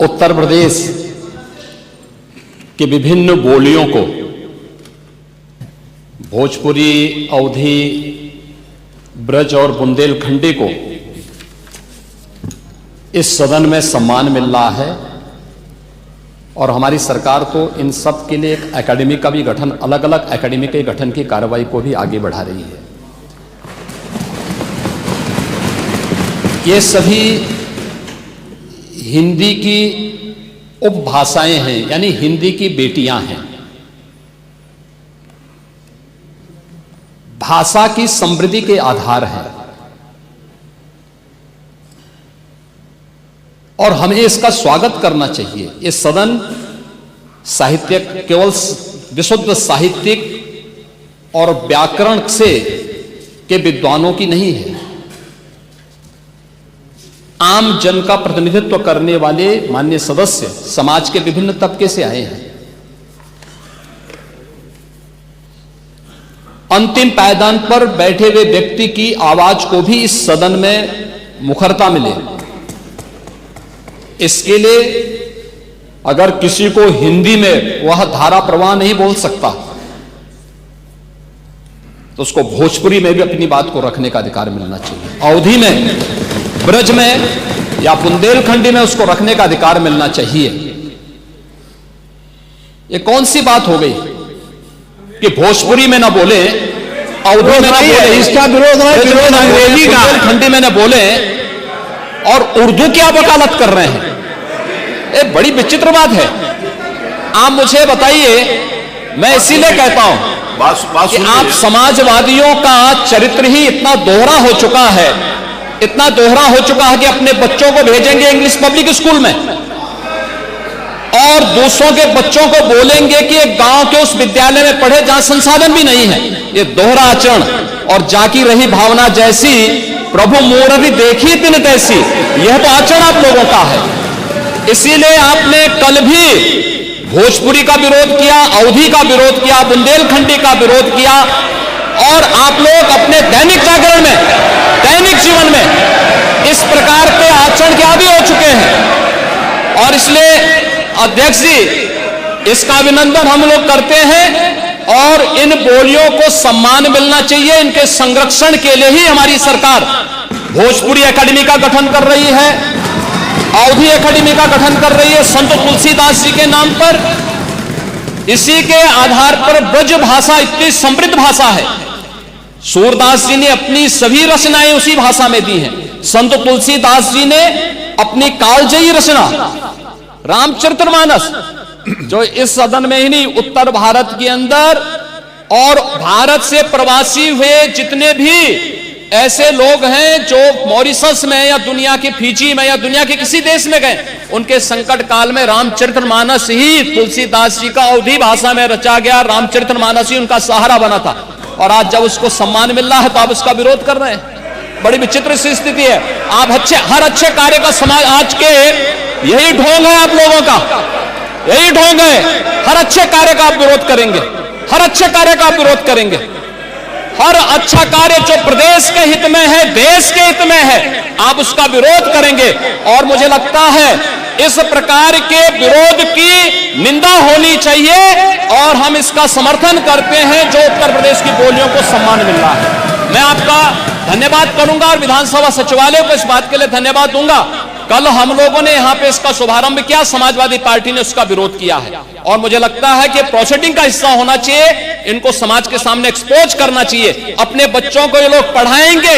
उत्तर प्रदेश के विभिन्न बोलियों को, भोजपुरी, अवधी, ब्रज और बुंदेलखंडी को इस सदन में सम्मान मिल रहा है और हमारी सरकार तो इन सब के लिए एक एकेडमी का भी गठन, अलग अलग एकेडमी के गठन की कार्रवाई को भी आगे बढ़ा रही है। ये सभी हिंदी की उपभाषाएं हैं, यानी हिंदी की बेटियां हैं। भाषा की समृद्धि के आधार हैं और हमें इसका स्वागत करना चाहिए। ये सदन साहित्यिक, केवल विशुद्ध साहित्यिक और व्याकरण से के विद्वानों की नहीं है, आम जन का प्रतिनिधित्व करने वाले माननीय सदस्य समाज के विभिन्न तबके से आए हैं। अंतिम पायदान पर बैठे हुए व्यक्ति की आवाज को भी इस सदन में मुखरता मिले, इसके लिए अगर किसी को हिंदी में वह धारा प्रवाह नहीं बोल सकता तो उसको भोजपुरी में भी अपनी बात को रखने का अधिकार मिलना चाहिए, अवधी में, ब्रज में या बुंदेलखंडी में उसको रखने का अधिकार मिलना चाहिए। ये कौन सी बात हो गई कि भोजपुरी में ना बोले, अवधी में ना बोले, इसका विरोध अंग्रेजी का, बुंदेलखंडी में ना बोले और उर्दू की आप वकालत कर रहे हैं। ये बड़ी विचित्र बात है। आप मुझे बताइए, मैं इसीलिए कहता हूं कि आप समाजवादियों का चरित्र ही इतना दोहरा हो चुका है, इतना दोहरा हो चुका है कि अपने बच्चों को भेजेंगे इंग्लिश पब्लिक स्कूल में और दूसरों के बच्चों को बोलेंगे कि एक गांव के उस विद्यालय में पढ़े जहां संसाधन भी नहीं है। ये दोहरा आचरण और जाकी रही भावना जैसी प्रभु मूर्ति देखी तिन तैसी, यह तो आचरण आप लोगों का है। इसीलिए आपने कल भी भोजपुरी का विरोध किया, अवधी का विरोध किया, बुंदेलखंडी का विरोध किया और आप लोग अपने दैनिक जागरण में, दैनिक जीवन में इस प्रकार के आचरण के आदी हो चुके हैं। और इसलिए अध्यक्ष जी, इसका अभिनंदन हम लोग करते हैं और इन बोलियों को सम्मान मिलना चाहिए। इनके संरक्षण के लिए ही हमारी सरकार भोजपुरी एकेडमी का गठन कर रही है, अवधी एकेडमी का गठन कर रही है संत तुलसीदास जी के नाम पर। इसी के आधार पर ब्रज भाषा इतनी समृद्ध भाषा है। सूरदास जी ने अपनी सभी रचनाएं उसी भाषा में दी हैं। संत तुलसीदास जी ने अपनी कालजयी रचना रामचरितमानस, जो इस सदन में ही नहीं, उत्तर भारत के अंदर और भारत से प्रवासी हुए जितने भी ऐसे लोग हैं जो मॉरिशस में या दुनिया के फिजी में या दुनिया के किसी देश में गए, उनके संकट काल में रामचरितमानस ही तुलसीदास जी का अवधी भाषा में रचा गया, रामचरितमानस ही उनका सहारा बना था। और आज जब उसको सम्मान मिल रहा है तो आप उसका विरोध कर रहे हैं। बड़ी विचित्र सी स्थिति है। आप हर अच्छे कार्य का समाज, आज के यही ढोंग है आप लोगों का, यही ढोंग है। हर अच्छे कार्य का आप विरोध करेंगे, हर अच्छे कार्य का आप विरोध करेंगे। हर अच्छा कार्य जो प्रदेश के हित में है, देश के हित में है, आप उसका विरोध करेंगे। और मुझे लगता है इस प्रकार के विरोध की निंदा होनी चाहिए और हम इसका समर्थन करते हैं जो उत्तर प्रदेश की बोलियों को सम्मान मिल रहा है। मैं आपका धन्यवाद करूंगा और विधानसभा सचिवालय को इस बात के लिए धन्यवाद दूंगा। कल हम लोगों ने यहां पे इसका शुभारंभ किया, समाजवादी पार्टी ने उसका विरोध किया है और मुझे लगता है कि प्रोसीडिंग का हिस्सा होना चाहिए। इनको समाज के सामने एक्सपोज करना चाहिए। अपने बच्चों को ये लोग पढ़ाएंगे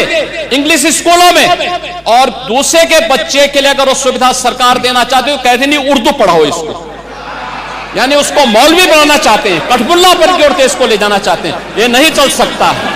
इंग्लिश स्कूलों में और दूसरे के बच्चे के लिए अगर वो सुविधा सरकार देना चाहते हो, कहते नहीं उर्दू पढ़ाओ इसको, यानी उसको मौलवी बनाना चाहते हैं, कठपुल्ला पर की ओर इसको ले जाना चाहते हैं। ये नहीं चल सकता है।